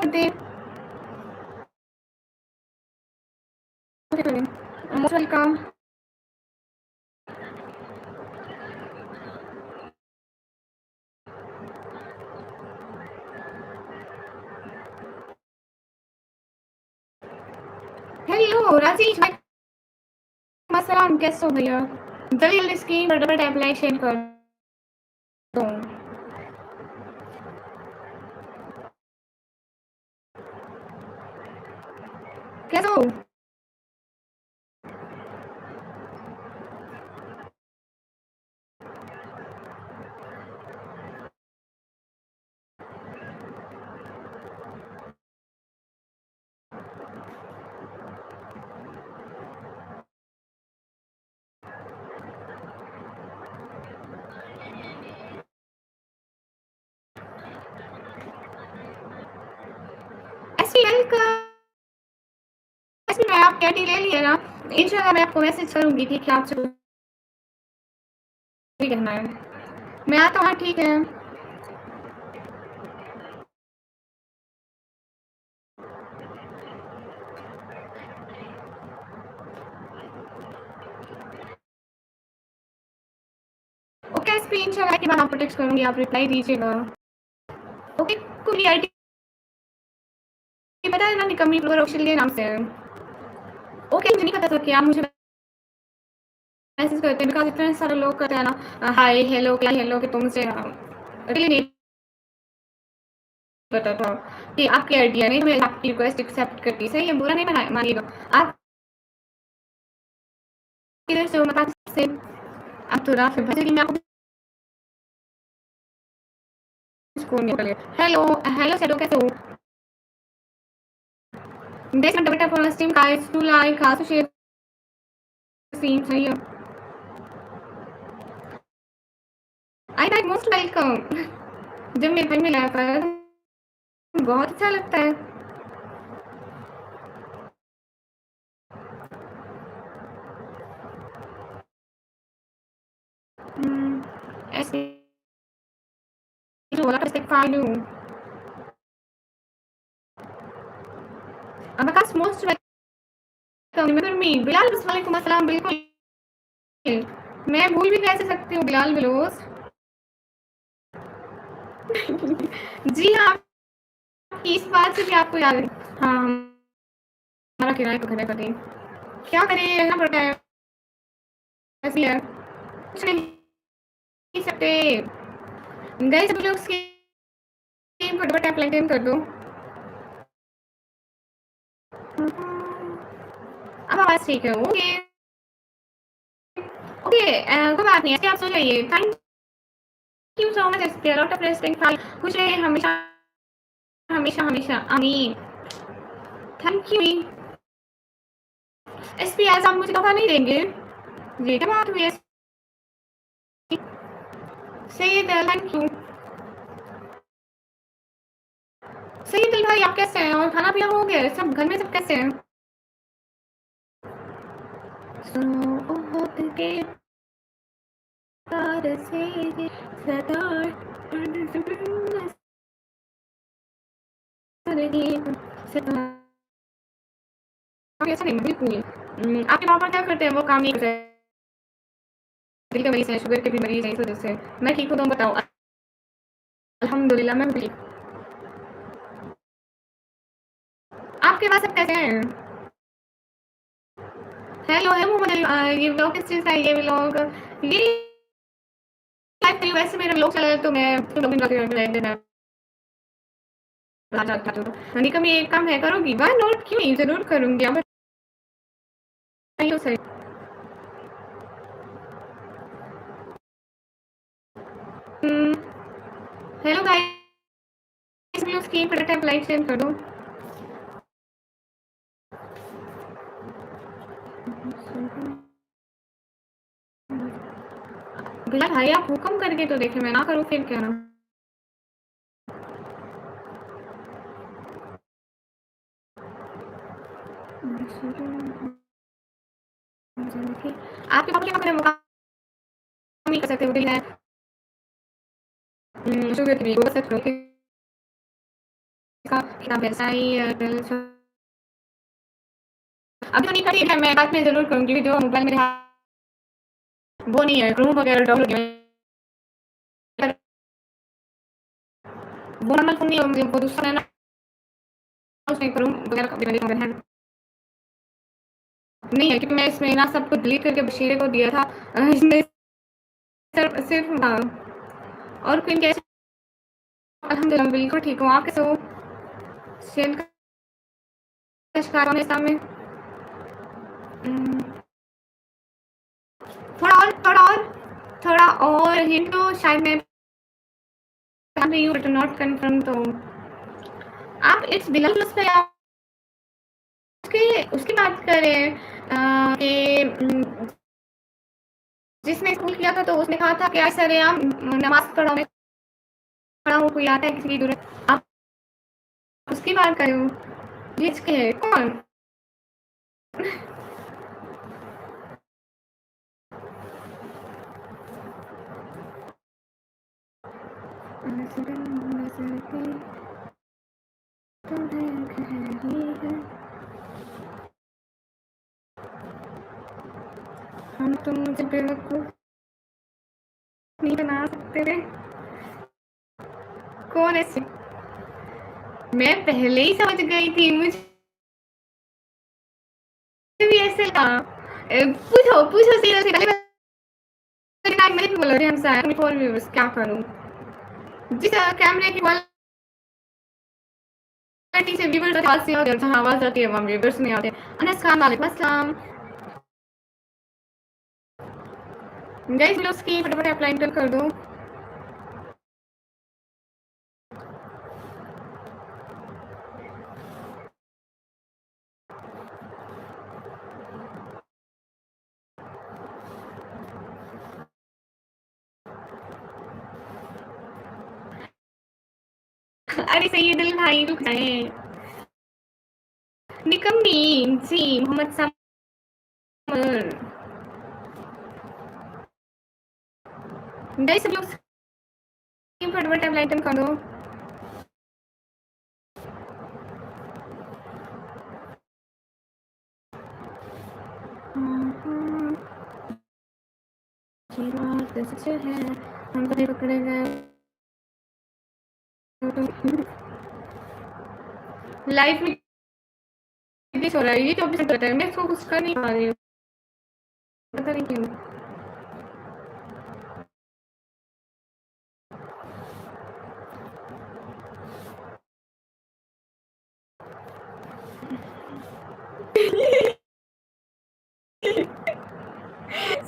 They most welcome. Hello Rajesh भाई, अस्सलाम, कैसे हो भैया? जल्दी जल्दी स्क्रीन पर डबल टैप लाइक शेयर कर दो। कैसे हो? एसपीएल का एसपी आप कैटी ले लिए ना? इंशाल्लाह मैं आपको मैसेज करूंगी, ठीक है? आपसे भी कहना है मैं आता हूँ, ठीक है? ओके एसपी, इंशाल्लाह के बाद आपको टेक्स्ट करूंगी, आप रिप्लाई दीजिएगा। ओके कुली आईडी पता है ना, निकम्मी ब्लॉगर ऑफिशियल नाम से। ओके मुझे नहीं पता था कि आप मुझे मैसेज करते हैं, बिकॉज इतने सारे लोग करते हैं ना हाय हेलो क्या हेलो कि तुमसे रियली नहीं पता था कि आपकी आइडिया नहीं, मैं आपकी रिक्वेस्ट एक्सेप्ट करती। सही है, बुरा नहीं मानिएगा आप किधर से हो, मतलब से अब तो रात में मैं आपको स्कूल में हेलो हेलो सेडो, कैसे हो? देश में double for stream guys to like also share stream. सही है, आई लाइक मोस्ट वेलकम। जब मेरे भाई मिला पर बहुत अच्छा लगता है। ऐसे जो वाला रिस्पेक्ट फाइल हूँ अब बस मोस्ट वेलकम रिमेंबर मी बिलाल। वालेकुम अस्सलाम, बिल्कुल मैं भूल भी कैसे सकती हूँ बिलाल बिलोस। जी हाँ, इस बात से भी आपको याद है। हाँ, हमारा किराए का घर है पति, क्या करें, रहना पड़ता है, ऐसी है, कुछ नहीं सकते। गए सब लोग स्क्रीन को डबल टैप लाइक कर दो। अब आवाज ठीक है? ओके ओके, कोई बात नहीं, आप सो जाइए। Thank you so much SP, lot of resting file, खुश रहे हमेशा हमेशा हमेशा, आमीन। थैंक यू एसपी, आज आप मुझे धोखा नहीं देंगे? ये क्या बात हुई? Syed thank you. सैयद भाई आप कैसे हैं, और खाना पीना हो गया? सब घर में सब कैसे हैं? के से ऐसा नहीं बिल्कुल। आपके पापा क्या करते हैं? वो काम नहीं करते, दिल के मरीज हैं, शुगर के भी मरीज हैं, इस वजह से। मैं ठीक हूँ, तुम बताओ? अल्हम्दुलिल्लाह मैं भी। आपके पास सब कैसे हैं? हेलो है मोहम्मद, ये व्लॉग किस चीज़ का है? ये व्लॉग ये लाइव पे वैसे मेरा व्लॉग चला है, तो मैं निका में एक काम है, करोगी? व्हाई नॉट, क्यों नहीं, ज़रूर करूँगी। आप बताइए सही। हेलो गाइस, स्क्रीन पर टैप लाइक शेयर कर दो। भैया भाई आप हुक्म करके तो देखे, मैं ना करूँ फिर क्या ना। आपके पापा क्या करें, मुकाम नहीं कर सकते, वो दिल है शुगर की भी, वो कर सकते हो। का किताब ऐसा ही अभी तो नहीं करी है, मैं बाद में ज़रूर करूँगी, जो मोबाइल मेरे वो नहीं है, क्रोम वगैरह डाउनलोड नहीं है। वो नॉर्मल फ़ोन नहीं है, वो दूसरा है ना, उसमें क्रोम वगैरह का भी मैंने है नहीं है, क्योंकि मैं इसमें ना सब कुछ डिलीट करके बशीरे को दिया था। इसमें सिर्फ हाँ, और क्वीन कैसे? अल्हम्दुलिल्लाह बिल्कुल ठीक हूँ, आप कैसे हो? सेल का शिकार होने सामने थोड़ा और थोड़ा और थोड़ा और हिंट दो, शायद मैं जान रही हूँ बट नॉट कंफर्म। तो आप इट्स बिलल प्लस पे आप उसकी बात करें कि जिसने स्कूल किया था तो उसने कहा था कि आज सरेआम नमाज पढ़ा मैं खड़ा हूँ, कोई आता है किसी की जरूरत, आप उसकी बात कर रहे हो? ये इसके है कौन? हम तुम मुझे बेवकूफ नहीं बना सकते थे। कौन ऐसे? मैं पहले ही समझ गई थी, मुझे भी ऐसे लगा। पूछो पूछो सीधा सीधा, मैंने भी बोला हम सारे 24 व्यूअर्स क्या करूं? जिस कैमरे की क्वालिटी से व्यूअर्स आवाज से और आवाज आती है वहां व्यूअर्स नहीं आते। अनस खान वालेकुम अस्सलाम। गाइस वीडियोस की फटाफट अप्लाई कर दो। अरे सैयदुल भाई रुक जाए। निकम्मी जी मोहम्मद समर। गाइस सब लोग फटाफट अप्लाई कर दो। ये बात सच है, हम कभी पकड़े गए लाइफ में हो रहा है, ये 24 घंटे है, मैं इसको कुछ कर नहीं पा रही हूँ, पता नहीं क्यों।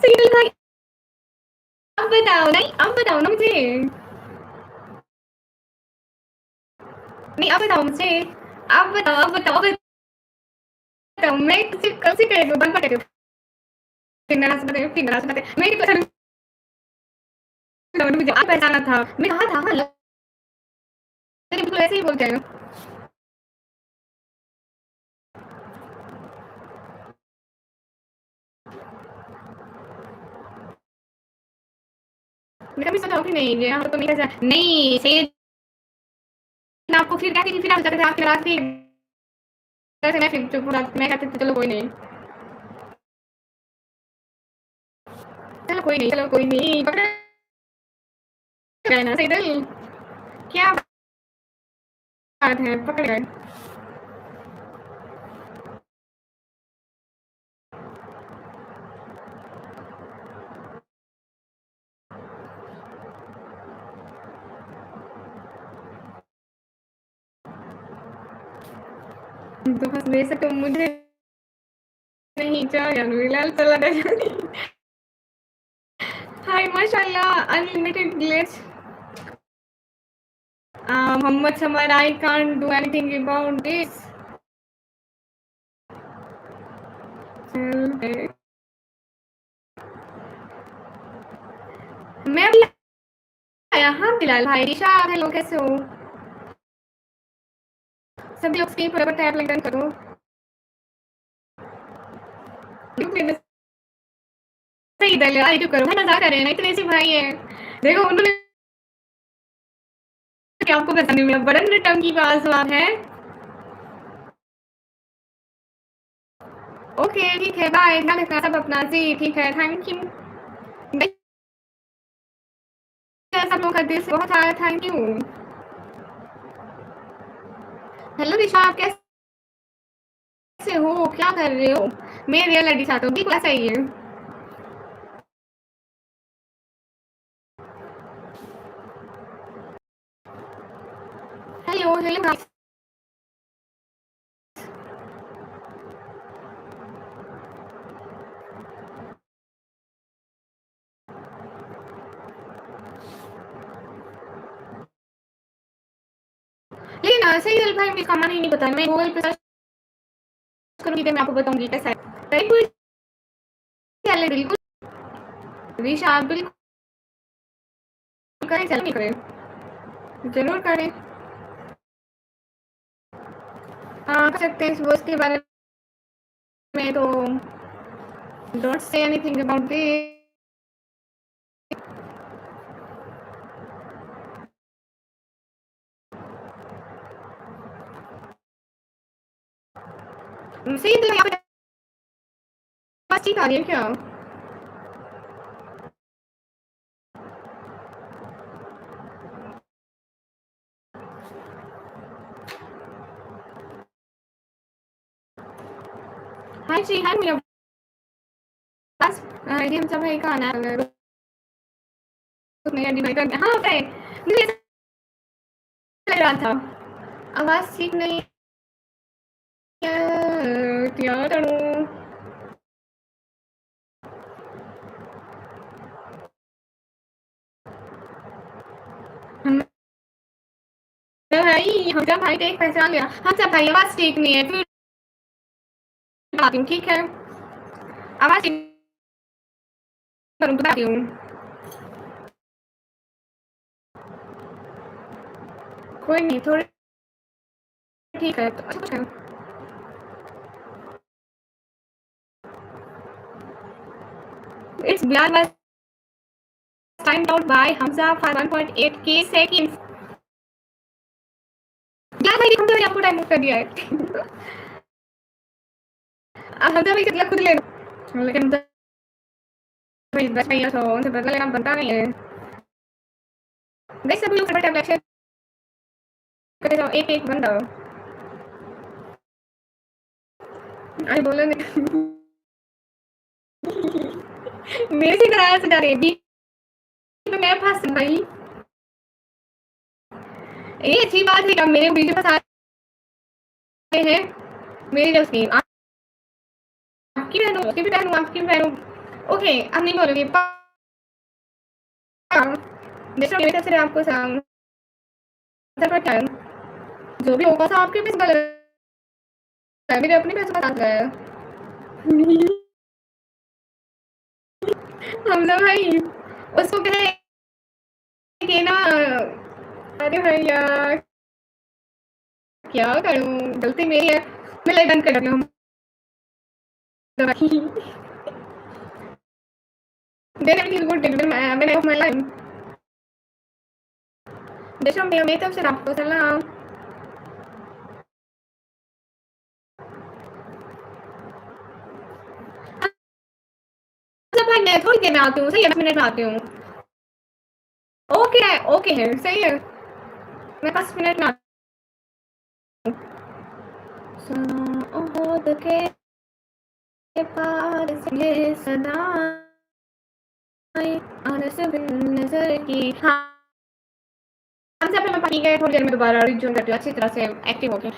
सैयदुल भाई अब बताओ, नहीं अब बताओ ना मुझे, नहीं अब बताओ मुझे, अब बताओ अब बताओ अब बताओ, मैं तुझे कब से कह रही हूँ बंद कर, फिर नाराज मत फिर नाराज मत, मैं मुझे आप पहचाना था, मैं कहा था बिल्कुल ऐसे ही बोलते हैं। मैं कभी सोचा कि नहीं ये हम तो नहीं ऐसा नहीं सही। आपको फिर कहती थी, फिर आप जाते थे आपके रात थी, मैं फिर चुप मैं कहती थी चलो कोई नहीं, चलो कोई नहीं, चलो कोई नहीं, पकड़ गए ना सैयदुल, क्या बात है पकड़ गए। तो बस वैसे तो मुझे नहीं चाहिए बिलाल चला जाए। हाय माशाल्लाह unlimited glitch. Muhammad Samar, I can't do anything about this. मैं भी आया हाँ बिलाल भाई, ईशा हेलो कैसे हो? सभी लोग स्क्रीन पर टैब लिंक करो। सही दल आई क्यों करो, मजाक कर रहे हैं ना, इतने से भाई है, देखो उन्होंने आपको पसंद नहीं, मेरा बड़न टंग की बात सवाल है। ओके, ठीक है, बाय, ध्यान रखना सब अपना। जी, ठीक है, थैंक यू। सब लोग करते हैं, बहुत सारा थैंक यू। हेलो दिशा, आप कैसे हो, क्या कर रहे हो? मैं रियल आईडी चाहता हूँ, क्या चाहिए? Hello hello guys. लेकिन सही दिल भाई, मुझे कमाना ही नहीं पता, मैं गूगल पे सर्च करूँगी तो मैं आपको बताऊंगी कैसा है। बिल्कुल चले, बिल्कुल दिशा, आप बिल्कुल करें, चल नहीं करें, जरूर करें। हाँ, कर सकते हैं इस वर्ष के बारे में तो don't say anything about this. सही दिल यहाँ पे बस ठीक आ रही है क्या? हाय जी, हाय मेरा बस ये हम सब है का आना है उसमें डिवाइड कर। हाँ होता है, मुझे ऐसा लग रहा था। आवाज ठीक नहीं है, क्या करूँ? हम भाई, हमजा भाई देख पहचान लिया। हमजा भाई आवाज ठीक नहीं है, फिर बताती हूँ, ठीक है? आवाज ठीक करूँ, बताती हूँ। कोई नहीं, थोड़ी ठीक है, तो अच्छा है। It's Bilal was timed out by Hamza for 1.8k seconds. Bilal भाई, हमजा भाई आपको टाइम आउट कर दिया है। हमजा भाई से खुद ले लो, लेकिन हमजा भाई बस भैया तो उनसे बदला लेना बनता नहीं है। गाइस सभी लोग फटाफट टैब शेयर करते जाओ, एक एक बंदा। आई बोला नहीं। मेरे से कराया से जा रही है बीच में, मैं फंस गई। ये अच्छी बात है, क्या मेरे बीच में फंसा रहे हैं मेरी दोस्ती। आपकी बहन हूँ, आपकी भी बहन हूँ, आपकी भी बहन हूँ। ओके, अब नहीं बोलोगे। जैसे मेरी तरफ से आपको पता है, जो भी होगा सब आपके पास गलत है, मेरे अपने पैसों का साथ है। हमजा भाई उसको कहे कि ना, अरे भैया क्या करूँ, गलती मेरी है, मैं लाइव बंद कर रही हूँ। Then everything is good when I off my line. जैसे मेरी तरफ से आपको सलाम। अच्छा भाई, मैं थोड़ी देर में आती हूँ, सही है, 10 मिनट में आती हूँ। ओके है, ओके है, सही है, मैं 5 मिनट में आती हूँ। ओह के पार से ये सदाएं नजर की। हाँ, हम सब मैं पानी गए, थोड़ी देर में दोबारा रिज्यूम करती हूँ अच्छी तरह से एक्टिव होके।